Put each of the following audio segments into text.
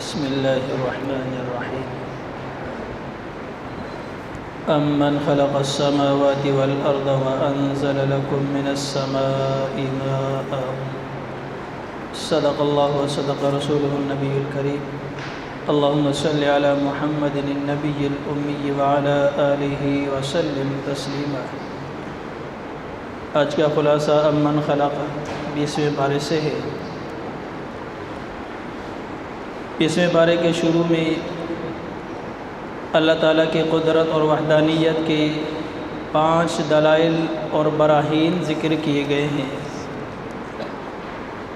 بسم الله الرحمن الرحيم أمن خلق السماوات والأرض وأنزل لكم من السماء ماء صدق الله وصدق رسوله النبي الكريم اللهم صل على محمد النبي الأمي وعلى آله وسلم تسليما۔ آج کا خلاصہ امن خلق 20ویں پارے سے ہے۔ 20ویں پارے کے شروع میں اللہ تعالیٰ کی قدرت اور وحدانیت کے 5 دلائل اور براہین ذکر کیے گئے ہیں۔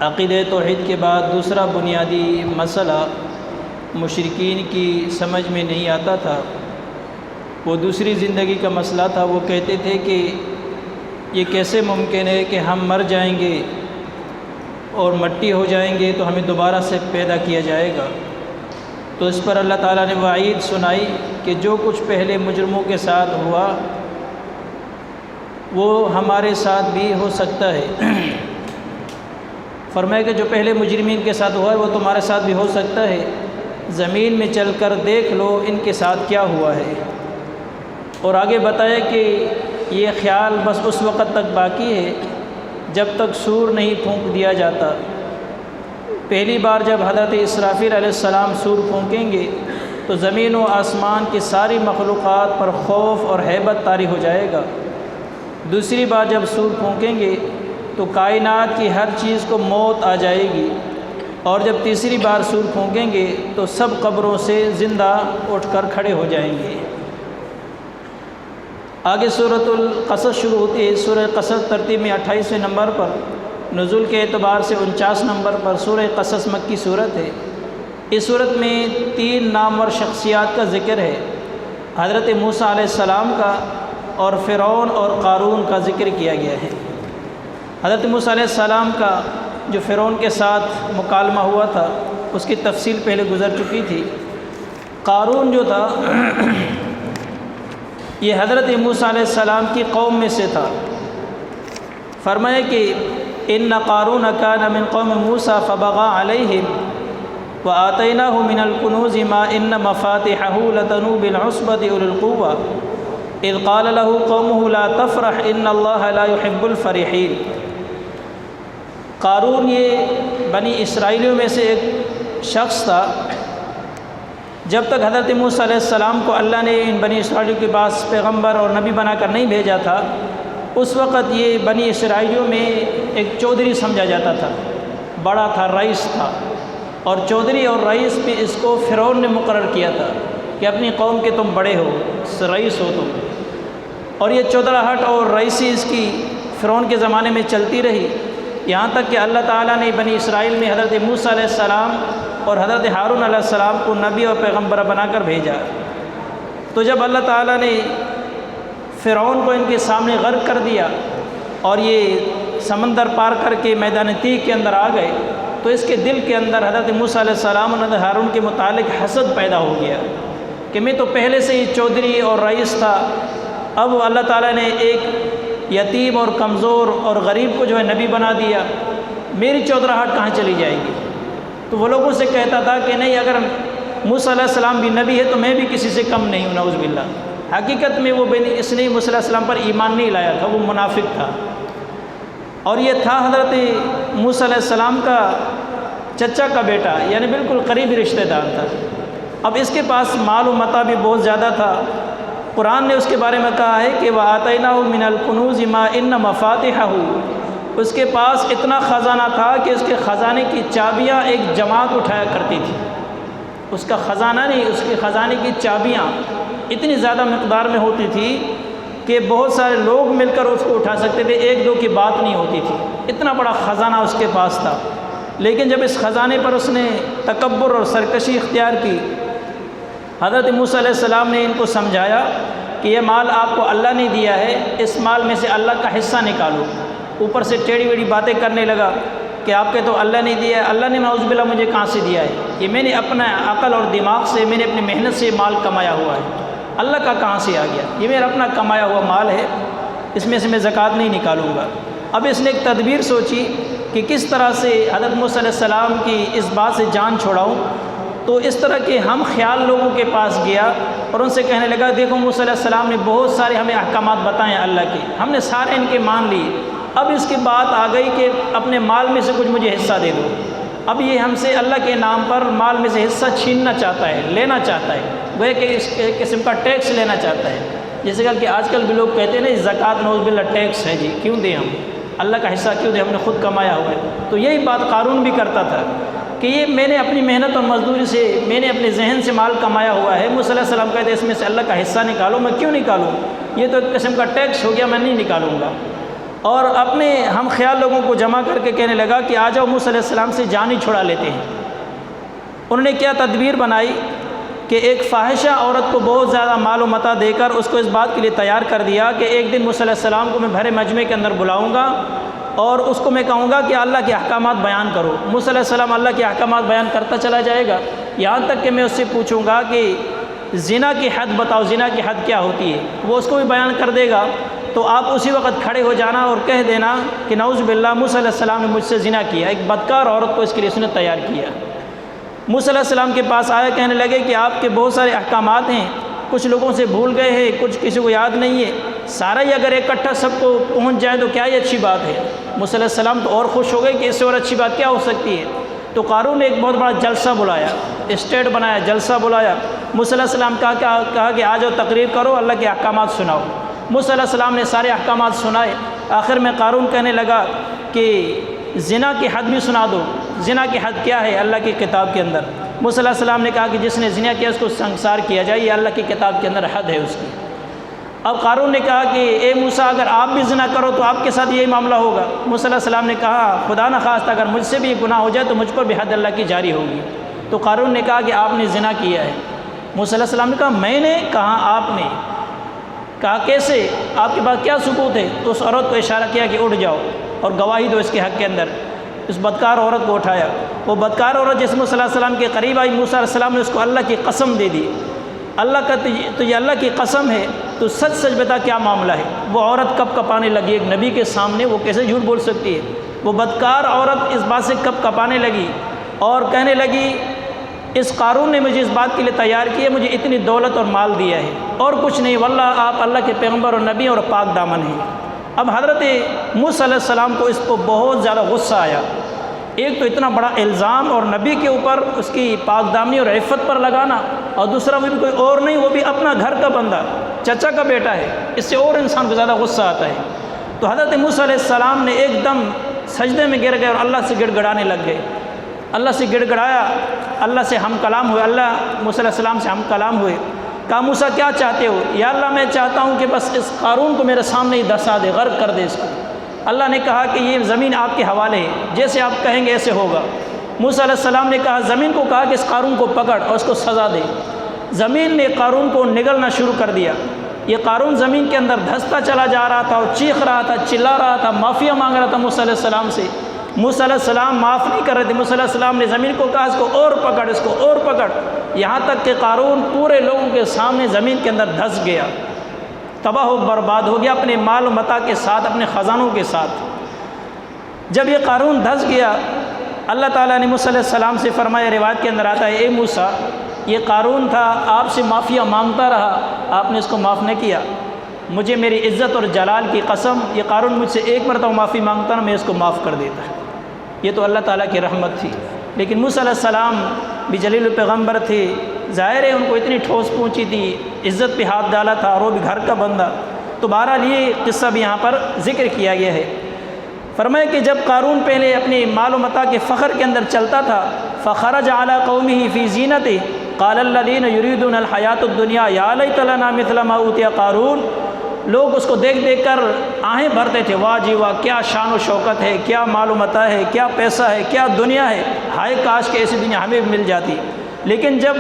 عقیدہ توحید کے بعد دوسرا بنیادی مسئلہ مشرکین کی سمجھ میں نہیں آتا تھا، وہ دوسری زندگی کا مسئلہ تھا۔ وہ کہتے تھے کہ یہ کیسے ممکن ہے کہ ہم مر جائیں گے اور مٹی ہو جائیں گے تو ہمیں دوبارہ سے پیدا کیا جائے گا۔ تو اس پر اللہ تعالیٰ نے وعید سنائی کہ جو کچھ پہلے مجرموں کے ساتھ ہوا وہ ہمارے ساتھ بھی ہو سکتا ہے۔ فرمایا کہ جو پہلے مجرمین کے ساتھ ہوا ہے وہ تمہارے ساتھ بھی ہو سکتا ہے، زمین میں چل کر دیکھ لو ان کے ساتھ کیا ہوا ہے۔ اور آگے بتایا کہ یہ خیال بس اس وقت تک باقی ہے جب تک سور نہیں پھونک دیا جاتا۔ پہلی بار جب حضرت اسرافیل علیہ السلام سور پھونکیں گے تو زمین و آسمان کی ساری مخلوقات پر خوف اور ہیبت طاری ہو جائے گا۔ دوسری بار جب سور پھونکیں گے تو کائنات کی ہر چیز کو موت آ جائے گی، اور جب تیسری بار سور پھونکیں گے تو سب قبروں سے زندہ اٹھ کر کھڑے ہو جائیں گے۔ آگے سورۃ القصص شروع ہوتی ہے۔ سورہ قصص ترتیب میں 28ویں نمبر پر، نزول کے اعتبار سے 49 نمبر پر سورہ قصص مکی صورت ہے۔ اس صورت میں 3 نامور شخصیات کا ذکر ہے، حضرت موسیٰ علیہ السلام کا اور فرعون اور قارون کا ذکر کیا گیا ہے۔ حضرت موسیٰ علیہ السلام کا جو فرعون کے ساتھ مکالمہ ہوا تھا اس کی تفصیل پہلے گزر چکی تھی۔ قارون جو تھا یہ حضرت موسیٰ علیہ السلام کی قوم میں سے تھا۔ فرمایا کہ ان قارون کان من قوم موسیٰ فبغى علیہم وآتیناہ من الکنوز ما ان مفاتحہ لتنوء بالعصبۃ اولي القوۃ اذ قال له قومه لا تفرح ان اللہ لا يحب الفرحین۔ قارون یہ بنی اسرائیلیوں میں سے ایک شخص تھا۔ جب تک حضرت موسیٰ علیہ السلام کو اللہ نے ان بنی اسرائیلیوں کے پاس پیغمبر اور نبی بنا کر نہیں بھیجا تھا، اس وقت یہ بنی اسرائیلیوں میں ایک چودھری سمجھا جاتا تھا، بڑا تھا، رئیس تھا۔ اور چودھری اور رئیس بھی اس کو فرعون نے مقرر کیا تھا کہ اپنی قوم کے تم بڑے ہو، رئیس ہو تم۔ اور یہ چودراہٹ اور رئیسی اس کی فرعون کے زمانے میں چلتی رہی، یہاں تک کہ اللہ تعالیٰ نے بنی اسرائیل میں حضرت موسیٰ علیہ السلام اور حضرت ہارون علیہ السلام کو نبی اور پیغمبر بنا کر بھیجا۔ تو جب اللہ تعالیٰ نے فرعون کو ان کے سامنے غرق کر دیا اور یہ سمندر پار کر کے میدان تیہ کے اندر آ گئے تو اس کے دل کے اندر حضرت موسیٰ علیہ السلام اور حضرت ہارون کے متعلق حسد پیدا ہو گیا کہ میں تو پہلے سے ہی چودھری اور رئیس تھا، اب اللہ تعالیٰ نے ایک یتیم اور کمزور اور غریب کو جو ہے نبی بنا دیا، میری چودراہٹ کہاں چلی جائے گی؟ تو وہ لوگوں سے کہتا تھا کہ نہیں، اگر موسیٰ علیہ السلام بھی نبی ہے تو میں بھی کسی سے کم نہیں ہوں، نعوذ باللہ۔ حقیقت میں وہ اس نے موسیٰ علیہ السلام پر ایمان نہیں لایا تھا، وہ منافق تھا۔ اور یہ تھا حضرت موسیٰ علیہ السلام کا چچا کا بیٹا، یعنی بالکل قریبی رشتہ دار تھا۔ اب اس کے پاس مال و متاع بھی بہت زیادہ تھا۔ قرآن نے اس کے بارے میں کہا ہے کہ وَآتَيْنَاهُ مِنَ الْكُنُوزِ مَا إِنَّ مَفَاتِحَهُ، اس کے پاس اتنا خزانہ تھا کہ اس کے خزانے کی چابیاں ایک جماعت اٹھایا کرتی تھی۔ اس کا خزانہ نہیں، اس کے خزانے کی چابیاں اتنی زیادہ مقدار میں ہوتی تھی کہ بہت سارے لوگ مل کر اس کو اٹھا سکتے تھے، ایک دو کی بات نہیں ہوتی تھی، اتنا بڑا خزانہ اس کے پاس تھا۔ لیکن جب اس خزانے پر اس نے تکبر اور سرکشی اختیار کی، حضرت موسیٰ علیہ السلام نے ان کو سمجھایا کہ یہ مال آپ کو اللہ نے دیا ہے، اس مال میں سے اللہ کا حصہ نکالو۔ اوپر سے ٹیڑھی ویڑھی باتیں کرنے لگا کہ آپ کے تو اللہ نے دیا ہے، اللہ نے نعوذ باللہ مجھے کہاں سے دیا ہے؟ یہ میں نے اپنا عقل اور دماغ سے، میں نے اپنی محنت سے مال کمایا ہوا ہے، اللہ کا کہاں سے آ گیا؟ یہ میرا اپنا کمایا ہوا مال ہے، اس میں سے میں زکوٰۃ نہیں نکالوں گا۔ اب اس نے ایک تدبیر سوچی کہ کس طرح سے حضرت موسیٰ علیہ السلام کی اس بات سے جان چھڑاؤں۔ تو اس طرح کے ہم خیال لوگوں کے پاس گیا اور ان سے کہنے لگا دیکھو موسیٰ علیہ السلام نے بہت سارے ہمیں احکامات بتائے ہیں اللہ کے، ہم نے سارے ان کے مان لیے، اب اس کی بات آ گئی کہ اپنے مال میں سے کچھ مجھے حصہ دے دو۔ اب یہ ہم سے اللہ کے نام پر مال میں سے حصہ چھیننا چاہتا ہے، لینا چاہتا ہے، گویا کہ اس قسم کا ٹیکس لینا چاہتا ہے، جیسے کہ آج کل بھی لوگ کہتے ہیں نا زکوٰۃ نعوذ باللہ ٹیکس ہے جی، کیوں دیں ہم اللہ کا حصہ کیوں دیں، ہم نے خود کمایا ہوا ہے۔ تو یہی بات قارون بھی کرتا تھا کہ یہ میں نے اپنی محنت اور مزدوری سے، میں نے اپنے ذہن سے مال کمایا ہوا ہے، موسیٰ علیہ السلام کہتے ہیں اس میں سے اللہ کا حصہ نکالو، میں کیوں نکالوں، یہ تو ایک قسم کا ٹیکس ہو گیا، میں نہیں نکالوں گا۔ اور اپنے ہم خیال لوگوں کو جمع کر کے کہنے لگا کہ آ جاؤ موسیٰ علیہ السلام سے جان ہی چھڑا لیتے ہیں۔ انہوں نے کیا تدبیر بنائی کہ ایک فاحشہ عورت کو بہت زیادہ مال و متاع دے کر اس کو اس بات کے لیے تیار کر دیا کہ ایک دن موسیٰ علیہ السلام کو میں بھرے مجمع کے اندر بلاؤں گا اور اس کو میں کہوں گا کہ اللہ کے احکامات بیان کرو۔ موسیٰ علیہ السلام اللہ کے احکامات بیان کرتا چلا جائے گا، یہاں تک کہ میں اس سے پوچھوں گا کہ زنا کی حد بتاؤ، زنا کی حد کیا ہوتی ہے، وہ اس کو بھی بیان کر دے گا، تو آپ اسی وقت کھڑے ہو جانا اور کہہ دینا کہ نعوذ باللہ موسیٰ علیہ السلام نے مجھ سے زنا کیا، ایک بدکار عورت کو اس کے لیے اس نے تیار کیا۔ موسیٰ علیہ السلام کے پاس آیا، کہنے لگے کہ آپ کے بہت سارے احکامات ہیں، کچھ لوگوں سے بھول گئے ہیں، کچھ کسی کو یاد نہیں ہے، سارا ہی اگر اکٹھا سب کو پہنچ جائے تو کیا یہ اچھی بات ہے۔ موسیٰ علیہ السلام تو اور خوش ہو گئے کہ اس سے اور اچھی بات کیا ہو سکتی ہے۔ تو قارون نے ایک بہت بڑا جلسہ بلایا، اسٹیٹ بنایا، جلسہ بلایا۔ موسیٰ علیہ السلام کہا کہ آ جاؤ تقریر کرو، اللہ کے احکامات سناؤ۔ موسیٰ علیہ السلام نے سارے احکامات سنائے۔ آخر میں قارون کہنے لگا کہ زنا کی حد بھی سنا دو، زنا کی حد کیا ہے اللہ کی کتاب کے اندر۔ موسیٰ علیہ السلام نے کہا کہ جس نے زنا کیا اس کو سنگسار کیا جائے، یہ اللہ کی کتاب کے اندر حد ہے اس کی۔ اب قارون نے کہا کہ اے موسیٰ اگر آپ بھی زنا کرو تو آپ کے ساتھ یہی معاملہ ہوگا۔ موسیٰ علیہ السلام نے کہا خدا نخواستہ اگر مجھ سے بھی یہ گناہ ہو جائے تو مجھ پر بھی حد اللہ کی جاری ہوگی۔ تو قارون نے کہا کہ آپ نے زنا کیا ہے۔ موسیٰ علیہ السلام نے کہا میں نے، کہا آپ نے، کہا کیسے، آپ کے پاس کیا ثبوت ہے؟ تو اس عورت کو اشارہ کیا کہ اٹھ جاؤ اور گواہی دو اس کے حق کے اندر۔ اس بدکار عورت کو اٹھایا، وہ بدکار عورت جس موسیٰ علیہ السلام کے قریب آئی، موسیٰ علیہ السلام نے اس کو اللہ کی قسم دے دی، اللہ کا تو یہ اللہ کی قسم ہے، تو سچ سچ بتا کیا معاملہ ہے۔ وہ عورت کپ کپانے لگی ایک نبی کے سامنے، وہ کیسے جھوٹ بول سکتی ہے؟ وہ بدکار عورت اس بات سے کپ کپانے لگی اور کہنے لگی اس قارون نے مجھے اس بات کے لیے تیار کیا، مجھے اتنی دولت اور مال دیا ہے اور کچھ نہیں، واللہ آپ اللہ کے پیغمبر اور نبی اور پاک دامن ہیں۔ اب حضرت موسیٰ علیہ السلام کو اس کو بہت زیادہ غصہ آیا، ایک تو اتنا بڑا الزام اور نبی کے اوپر اس کی پاک دامنی اور عفت پر لگانا، اور دوسرا وہ بھی کوئی اور نہیں، وہ بھی اپنا گھر کا بندہ، چچا کا بیٹا ہے، اس سے اور انسان کو زیادہ غصہ آتا ہے۔ تو حضرت موسیٰ علیہ السلام نے ایک دم سجدے میں گر گئے اور اللہ سے گڑ گڑانے لگ گئے، اللہ سے گڑ گڑایا، اللہ سے ہم کلام ہوئے، اللہ موسیٰ علیہ السلام سے ہم کلام ہوئے۔ کہا موسیٰ کیا چاہتے ہو؟ یا اللہ میں چاہتا ہوں کہ بس اس قارون کو میرے سامنے ہی دھسا دے، غرق کر دے اس کو۔ اللہ نے کہا کہ یہ زمین آپ کے حوالے ہے، جیسے آپ کہیں گے ایسے ہوگا۔ موسیٰ علیہ السلام نے کہا زمین کو کہا کہ اس قارون کو پکڑ اور اس کو سزا دے۔ زمین نے قارون کو نگلنا شروع کر دیا، یہ قارون زمین کے اندر دھستا چلا جا رہا تھا اور چیخ رہا تھا، چلا رہا تھا، معافیا مانگ رہا تھا موسیٰ علیہ السلام سے۔ موسیٰ علیہ السلام معاف نہیں کر رہے تھے۔ موسیٰ علیہ السلام نے زمین کو کہا اس کو اور پکڑ، اس کو اور پکڑ، یہاں تک کہ قارون پورے لوگوں کے سامنے زمین کے اندر دھس گیا، تباہ و برباد ہو گیا اپنے مال و متاع کے ساتھ، اپنے خزانوں کے ساتھ۔ جب یہ قارون دھس گیا، اللہ تعالیٰ نے موسیٰ علیہ السلام سے فرمایا، روایت کے اندر آتا ہے اے موسیٰ یہ قارون تھا، آپ سے معافیا مانگتا رہا، آپ نے اس کو معاف نہ کیا، مجھے میری عزت اور جلال کی قسم یہ قارون مجھ سے ایک مرتبہ معافی مانگتا نا میں اس کو معاف کر دیتا۔ یہ تو اللہ تعالیٰ کی رحمت تھی، لیکن موسیٰ علیہ السلام بھی جلیل پیغمبر تھے، ظاہر ہے ان کو اتنی ٹھوس پہنچی تھی، عزت پہ ہاتھ ڈالا تھا اور وہ بھی گھر کا بندہ۔ تو بہرحال یہ قصہ بھی یہاں پر ذکر کیا گیا ہے۔ فرمایا کہ جب قارون پہلے اپنے مال و متاع کے فخر کے اندر چلتا تھا، فخرج علی قومہ فی زینتہ قال الذین یریدون الحیاۃ الدنیا یا لیت لنا مثل ما اوتی قارون، لوگ اس کو دیکھ دیکھ کر آہیں بھرتے تھے، واہ جی واہ کیا شان و شوکت ہے، کیا مال و متاع ہے، کیا پیسہ ہے، کیا دنیا ہے، ہائے کاش کہ ایسی دنیا ہمیں بھی مل جاتی۔ لیکن جب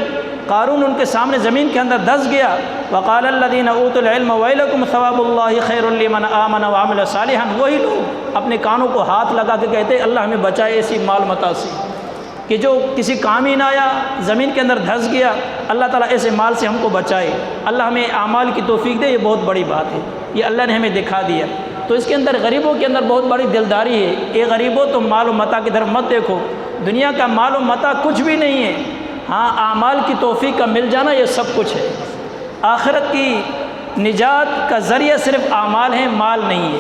قارون ان کے سامنے زمین کے اندر دھس گیا، وقال الذین اوتوا العلم ویلکم ثواب اللہ خیر لمن آمن وعمل صالحا، وہی لوگ اپنے کانوں کو ہاتھ لگا کے کہتے اللہ ہمیں بچائے ایسی مال متاع سے کہ جو کسی کام ہی نہ آیا، زمین کے اندر دھس گیا، اللہ تعالیٰ ایسے مال سے ہم کو بچائے، اللہ ہمیں اعمال کی توفیق دے، یہ بہت بڑی بات ہے، یہ اللہ نے ہمیں دکھا دیا۔ تو اس کے اندر غریبوں کے اندر بہت بڑی دلداری ہے۔ اے غریبوں تم مال و متاع کی طرف مت دیکھو، دنیا کا مال و متاع کچھ بھی نہیں ہے، ہاں اعمال کی توفیق کا مل جانا یہ سب کچھ ہے۔ آخرت کی نجات کا ذریعہ صرف اعمال ہیں، مال نہیں ہے۔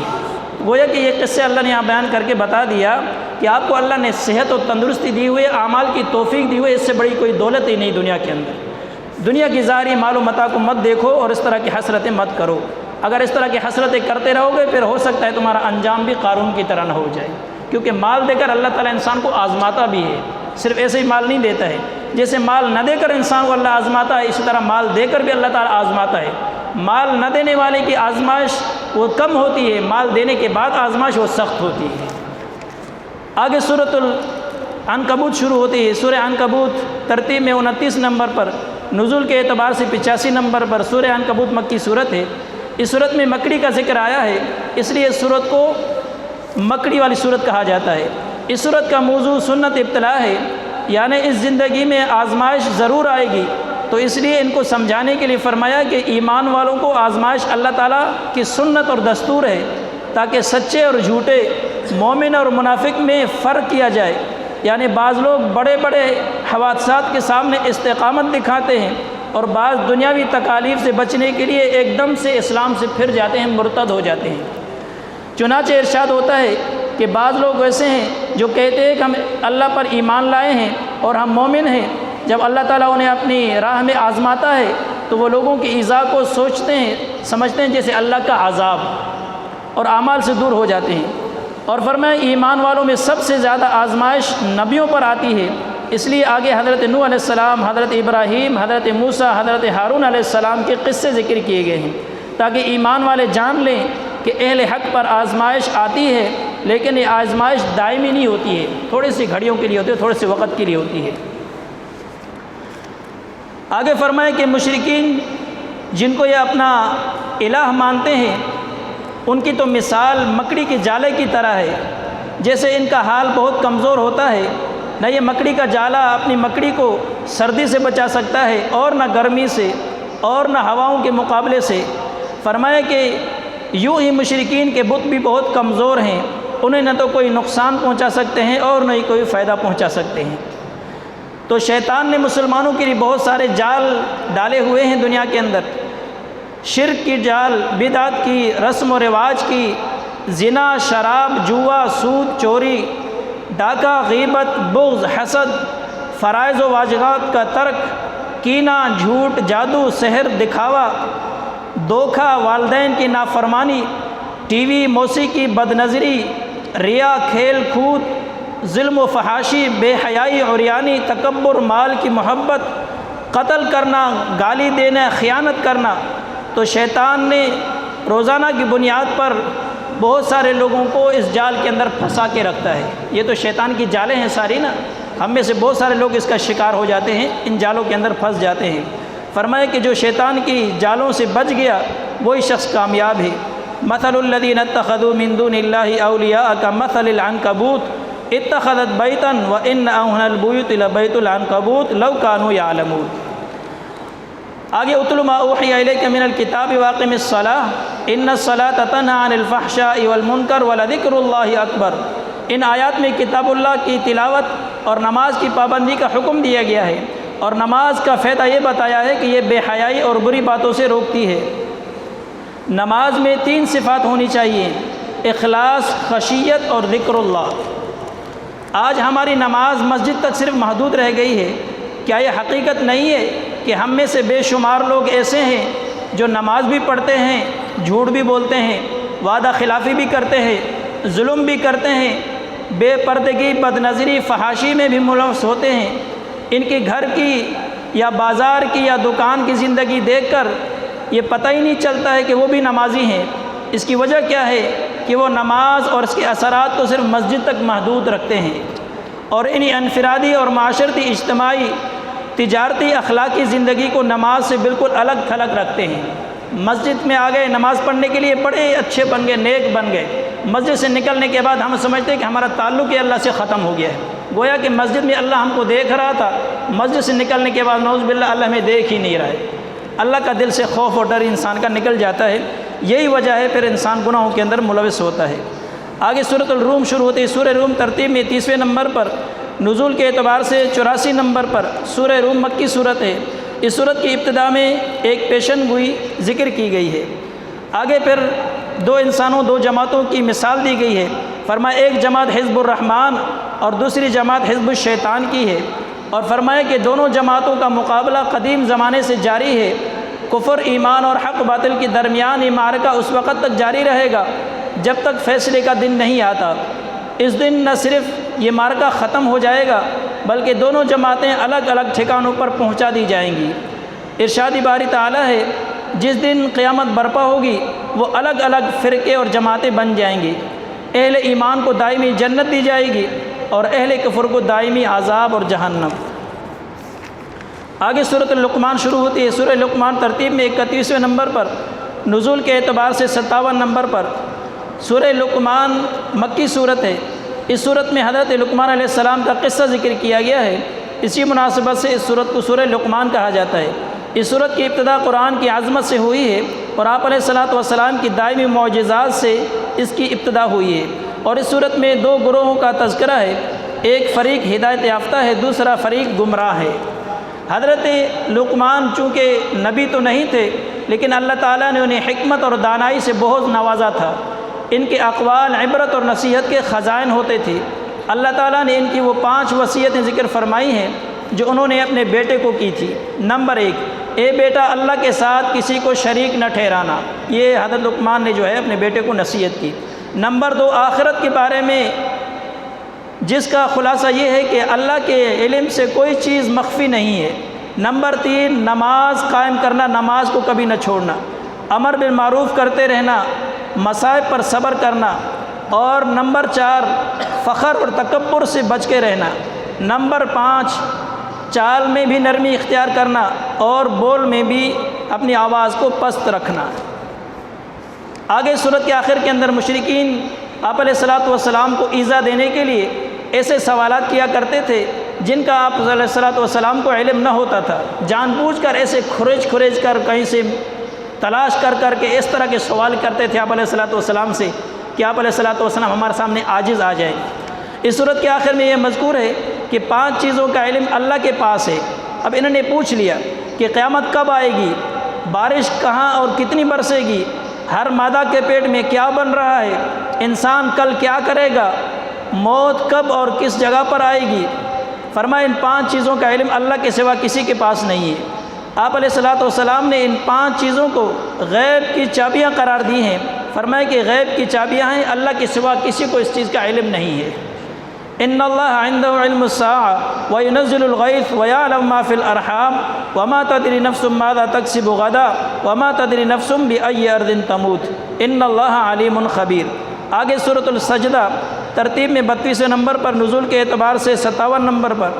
گویا کہ یہ قصے اللہ نے یہاں بیان کر کے بتا دیا کہ آپ کو اللہ نے صحت و تندرستی دی ہوئی، اعمال کی توفیق دی ہوئی، اس سے بڑی کوئی دولت ہی نہیں دنیا کے اندر۔ دنیا کی ظاہری مال و متاع کو مت دیکھو اور اس طرح کی حسرتیں مت کرو۔ اگر اس طرح کی حسرتیں کرتے رہو گے پھر ہو سکتا ہے تمہارا انجام بھی قارون کی طرح نہ ہو جائے، کیونکہ مال دے کر اللہ تعالیٰ انسان کو آزماتا بھی ہے، صرف ایسے ہی مال نہیں دیتا ہے۔ جیسے مال نہ دے کر انسان کو اللہ آزماتا ہے، اسی طرح مال دے کر بھی اللہ تعالیٰ آزماتا ہے۔ مال نہ دینے والے کی آزمائش وہ کم ہوتی ہے، مال دینے کے بعد آزمائش وہ سخت ہوتی ہے۔ آگے سورۃ العنکبوت شروع ہوتی ہے۔ سورہ عنکبوت ترتیب میں 29 نمبر پر، نزول کے اعتبار سے 85 نمبر پر سورہ عنکبوت مکی صورت ہے۔ اس صورت میں مکڑی کا ذکر آیا ہے، اس لیے اس صورت کو مکڑی والی صورت کہا جاتا ہے۔ اس صورت کا موضوع سنت ابتلا ہے، یعنی اس زندگی میں آزمائش ضرور آئے گی، تو اس لیے ان کو سمجھانے کے لیے فرمایا کہ ایمان والوں کو آزمائش اللہ تعالیٰ کی سنت اور دستور ہے، تاکہ سچے اور جھوٹے، مومن اور منافق میں فرق کیا جائے۔ یعنی بعض لوگ بڑے بڑے حوادثات کے سامنے استقامت دکھاتے ہیں اور بعض دنیاوی تکالیف سے بچنے کے لیے ایک دم سے اسلام سے پھر جاتے ہیں، مرتد ہو جاتے ہیں۔ چنانچہ ارشاد ہوتا ہے کہ بعض لوگ ایسے ہیں جو کہتے ہیں کہ ہم اللہ پر ایمان لائے ہیں اور ہم مومن ہیں، جب اللہ تعالیٰ انہیں اپنی راہ میں آزماتا ہے تو وہ لوگوں کی ایذا کو سوچتے ہیں، سمجھتے ہیں جیسے اللہ کا عذاب، اور اعمال سے دور ہو جاتے ہیں۔ اور فرمایا ایمان والوں میں سب سے زیادہ آزمائش نبیوں پر آتی ہے، اس لیے آگے حضرت نوح علیہ السلام، حضرت ابراہیم، حضرت موسیٰ، حضرت ہارون علیہ السلام کے قصے ذکر کیے گئے ہیں، تاکہ ایمان والے جان لیں کہ اہل حق پر آزمائش آتی ہے، لیکن یہ آزمائش دائمی نہیں ہوتی ہے، تھوڑی سی گھڑیوں کے لیے ہوتی ہے، تھوڑے سے وقت کے لیے ہوتی ہے۔ آگے فرمائے کہ مشرکین جن کو یہ اپنا الہ مانتے ہیں، ان کی تو مثال مکڑی کے جالے کی طرح ہے، جیسے ان کا حال بہت کمزور ہوتا ہے، نہ یہ مکڑی کا جالا اپنی مکڑی کو سردی سے بچا سکتا ہے، اور نہ گرمی سے، اور نہ ہواؤں کے مقابلے سے۔ فرمایا کہ یوں ہی مشرکین کے بت بھی بہت کمزور ہیں، انہیں نہ تو کوئی نقصان پہنچا سکتے ہیں اور نہ ہی کوئی فائدہ پہنچا سکتے ہیں۔ تو شیطان نے مسلمانوں کے لیے بہت سارے جال ڈالے ہوئے ہیں دنیا کے اندر، شرک کی جال، بدعت کی، رسم و رواج کی، زنا، شراب، جوا، سود، چوری، ڈاکہ، غیبت، بغض، حسد، فرائض و واجبات کا ترک، کینہ، جھوٹ، جادو، سحر، دکھاوا، دھوکہ، والدین کی نافرمانی، ٹی وی، موسیقی، بدنظری، ریا، کھیل کود، ظلم و فحاشی، بے حیائی، عریانی، تکبر، مال کی محبت، قتل کرنا، گالی دینا، خیانت کرنا۔ تو شیطان نے روزانہ کی بنیاد پر بہت سارے لوگوں کو اس جال کے اندر پھنسا کے رکھتا ہے۔ یہ تو شیطان کی جالیں ہیں ساری نا، ہم میں سے بہت سارے لوگ اس کا شکار ہو جاتے ہیں، ان جالوں کے اندر پھنس جاتے ہیں۔ فرمایا کہ جو شیطان کی جالوں سے بچ گیا وہی شخص کامیاب ہے۔ مثل الذین اتخذوا من دون اللہ اولیاء کمثل العنکبوت اتخذت بیتا وان اوہن البیوت لبیت العنکبوت لو کانوا یعلمون۔ آگے اتل ما اوحی الیک من الکتاب واقم الصلاۃ ان الصلاۃ تنہی عن الفحشاء والمنکر ولذکر اللہ اکبر۔ ان آیات میں کتاب اللہ کی تلاوت اور نماز کی پابندی کا حکم دیا گیا ہے، اور نماز کا فائدہ یہ بتایا ہے کہ یہ بے حیائی اور بری باتوں سے روکتی ہے۔ نماز میں 3 صفات ہونی چاہیے: اخلاص، خشیت اور ذکر اللہ۔ آج ہماری نماز مسجد تک صرف محدود رہ گئی ہے۔ کیا یہ حقیقت نہیں ہے کہ ہم میں سے بے شمار لوگ ایسے ہیں جو نماز بھی پڑھتے ہیں، جھوٹ بھی بولتے ہیں، وعدہ خلافی بھی کرتے ہیں، ظلم بھی کرتے ہیں، بے پردگی، بدنظری، فحاشی میں بھی ملوث ہوتے ہیں؟ ان کی گھر کی یا بازار کی یا دکان کی زندگی دیکھ کر یہ پتہ ہی نہیں چلتا ہے کہ وہ بھی نمازی ہیں۔ اس کی وجہ کیا ہے کہ وہ نماز اور اس کے اثرات کو صرف مسجد تک محدود رکھتے ہیں، اور انہی انفرادی اور معاشرتی، اجتماعی، تجارتی، اخلاقی زندگی کو نماز سے بالکل الگ تھلگ رکھتے ہیں۔ مسجد میں آ گئے، نماز پڑھنے کے لیے بڑے اچھے بن گئے، نیک بن گئے، مسجد سے نکلنے کے بعد ہم سمجھتے ہیں کہ ہمارا تعلق ہی اللہ سے ختم ہو گیا ہے، گویا کہ مسجد میں اللہ ہم کو دیکھ رہا تھا، مسجد سے نکلنے کے بعد نعوذ باللہ اللہ ہمیں دیکھ ہی نہیں رہا ہے۔ اللہ کا دل سے خوف اور ڈر انسان کا نکل جاتا ہے، یہی وجہ ہے پھر انسان گناہوں کے اندر ملوث ہوتا ہے۔ آگے سورۃ الروم شروع ہوتی ہے۔ سورہ روم ترتیب میں 30ویں نمبر پر، نزول کے اعتبار سے 84 نمبر پر سورہ روم مکی صورت ہے۔ اس صورت کی ابتدا میں ایک پیشن گوئی ذکر کی گئی ہے۔ آگے پھر دو انسانوں، دو جماعتوں کی مثال دی گئی ہے۔ فرمایا ایک جماعت حزب الرحمن اور دوسری جماعت حزب الشیطان کی ہے، اور فرمایا کہ دونوں جماعتوں کا مقابلہ قدیم زمانے سے جاری ہے۔ کفر ایمان اور حق باطل کے درمیان یہ معرکہ اس وقت تک جاری رہے گا جب تک فیصلے کا دن نہیں آتا۔ اس دن نہ صرف یہ معرکہ ختم ہو جائے گا بلکہ دونوں جماعتیں الگ الگ ٹھکانوں پر پہنچا دی جائیں گی۔ ارشاد باری تعالیٰ ہے جس دن قیامت برپا ہوگی وہ الگ الگ فرقے اور جماعتیں بن جائیں گی۔ اہل ایمان کو دائمی جنت دی جائے گی اور اہل کفر کو دائمی عذاب اور جہنم۔ آگے سورۃ لقمان شروع ہوتی ہے۔ سورہ لقمان ترتیب میں 31ویں نمبر پر، نزول کے اعتبار سے 57 نمبر پر۔ سورہ لقمان مکی صورت ہے۔ اس صورت میں حضرت لقمان علیہ السلام کا قصہ ذکر کیا گیا ہے، اسی مناسبت سے اس صورت کو سورہ لقمان کہا جاتا ہے۔ اس صورت کی ابتدا قرآن کی عظمت سے ہوئی ہے اور آپ علیہ الصلوۃ والسلام کی دائمی معجزات سے اس کی ابتدا ہوئی ہے، اور اس صورت میں دو گروہوں کا تذکرہ ہے، ایک فریق ہدایت یافتہ ہے، دوسرا فریق گمراہ ہے۔ حضرت لقمان چونکہ نبی تو نہیں تھے لیکن اللہ تعالیٰ نے انہیں حکمت اور دانائی سے بہت نوازا تھا۔ ان کے اقوال عبرت اور نصیحت کے خزائن ہوتے تھے۔ اللہ تعالیٰ نے ان کی وہ 5 وصیتیں ذکر فرمائی ہیں جو انہوں نے اپنے بیٹے کو کی تھی۔ نمبر 1، اے بیٹا اللہ کے ساتھ کسی کو شریک نہ ٹھہرانا، یہ حضرت لقمان نے جو ہے اپنے بیٹے کو نصیحت کی۔ نمبر 2، آخرت کے بارے میں جس کا خلاصہ یہ ہے کہ اللہ کے علم سے کوئی چیز مخفی نہیں ہے۔ نمبر 3، نماز قائم کرنا، نماز کو کبھی نہ چھوڑنا، امر بالمعروف کرتے رہنا، مصائب پر صبر کرنا، اور نمبر 4، فخر اور تکبر سے بچ کے رہنا۔ نمبر 5، چال میں بھی نرمی اختیار کرنا اور بول میں بھی اپنی آواز کو پست رکھنا۔ آگے صورت کے آخر کے اندر مشرکین آپ علیہ الصلوۃ والسلام کو ایذا دینے کے لیے ایسے سوالات کیا کرتے تھے جن کا آپ علیہ الصلوۃ والسلام کو علم نہ ہوتا تھا۔ جان بوجھ کر ایسے کھریج کر کہیں سے تلاش کر کے اس طرح کے سوال کرتے تھے آپ علیہ الصلوۃ والسلام سے کہ آپ علیہ الصلوۃ والسلام ہمارے سامنے عاجز آ جائیں۔ اس صورت کے آخر میں یہ مذکور ہے کہ 5 چیزوں کا علم اللہ کے پاس ہے۔ اب انہوں نے پوچھ لیا کہ قیامت کب آئے گی، بارش کہاں اور کتنی برسے گی، ہر مادہ کے پیٹ میں کیا بن رہا ہے، انسان کل کیا کرے گا، موت کب اور کس جگہ پر آئے گی۔ فرمایا ان 5 چیزوں کا علم اللہ کے سوا کسی کے پاس نہیں ہے۔ آپ علیہ الصلوۃ والسلام نے ان 5 چیزوں کو غیب کی چابیاں قرار دی ہیں۔ فرمایا کہ غیب کی چابیاں ہیں، اللہ کے سوا کسی کو اس چیز کا علم نہیں ہے۔ ان اللہ عنده علم الساعة وينزل الغيث ويعلم ما في الارحام وما تدري نفس ماذا تكسب غدا وما تدري نفس بأي ارض تموت ان اللہ علیم خبیر۔ آگے سورۃ السجدہ ترتیب میں 32ویں نمبر پر، نزول کے اعتبار سے 57 نمبر پر۔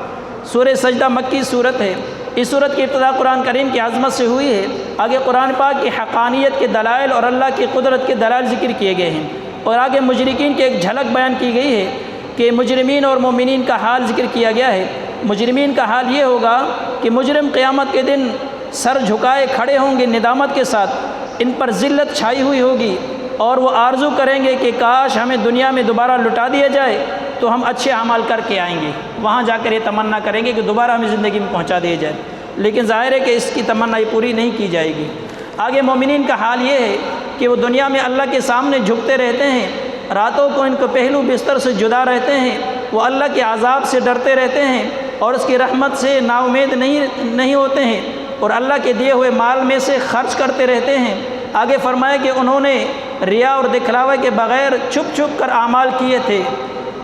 سورہ سجدہ مکی صورت ہے۔ اس صورت کی ابتدا قرآن کریم کی عظمت سے ہوئی ہے۔ آگے قرآن پاک کی حقانیت کے دلائل اور اللہ کی قدرت کے دلائل ذکر کیے گئے ہیں، اور آگے مجرمین کی ایک جھلک بیان کی گئی ہے کہ مجرمین اور مومنین کا حال ذکر کیا گیا ہے۔ مجرمین کا حال یہ ہوگا کہ مجرم قیامت کے دن سر جھکائے کھڑے ہوں گے ندامت کے ساتھ، ان پر ذلت چھائی ہوئی ہوگی، اور وہ آرزو کریں گے کہ کاش ہمیں دنیا میں دوبارہ لٹا دیا جائے تو ہم اچھے اعمال کر کے آئیں گے۔ وہاں جا کر یہ تمنا کریں گے کہ دوبارہ ہمیں زندگی میں پہنچا دیا جائے، لیکن ظاہر ہے کہ اس کی تمنا یہ پوری نہیں کی جائے گی۔ آگے مومنین کا حال یہ ہے کہ وہ دنیا میں اللہ کے سامنے جھکتے رہتے ہیں، راتوں کو ان کو پہلو بستر سے جدا رہتے ہیں، وہ اللہ کے عذاب سے ڈرتے رہتے ہیں اور اس کی رحمت سے نا امید نہیں ہوتے ہیں، اور اللہ کے دیے ہوئے مال میں سے خرچ کرتے رہتے ہیں۔ آگے فرمایا کہ انہوں نے ریا اور دکھلاوے کے بغیر چھپ چھپ کر اعمال کیے تھے۔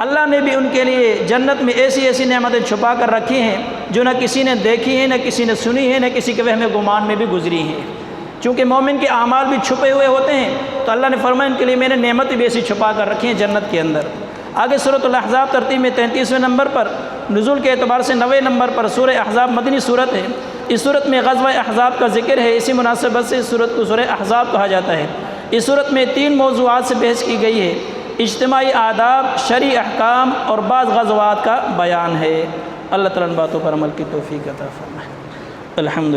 اللہ نے بھی ان کے لیے جنت میں ایسی نعمتیں چھپا کر رکھی ہیں جو نہ کسی نے دیکھی ہیں، نہ کسی نے سنی ہے، نہ کسی کے وہم گمان میں بھی گزری ہیں۔ چونکہ مومن کے اعمال بھی چھپے ہوئے ہوتے ہیں تو اللہ نے فرمایا ان کے لیے میں نے نعمتیں بھی ایسی چھپا کر رکھی ہیں جنت کے اندر۔ آگے سورۃ الاحزاب ترتیب میں 33ویں نمبر پر، نزول کے اعتبار سے 90 نمبر پر۔ سورہ احزاب مدنی صورت ہے۔ اس صورت میں غزوہ احزاب کا ذکر ہے، اسی مناسبت سے اس صورت کو سورہ احزاب کہا جاتا ہے۔ اس صورت میں 3 موضوعات سے بحث کی گئی ہے، اجتماعی آداب، شرعی احکام اور بعض غزوات کا بیان ہے۔ اللہ تعالیٰ ان باتوں پر عمل کی توفیق عطا فرمائے۔ الحمدللہ۔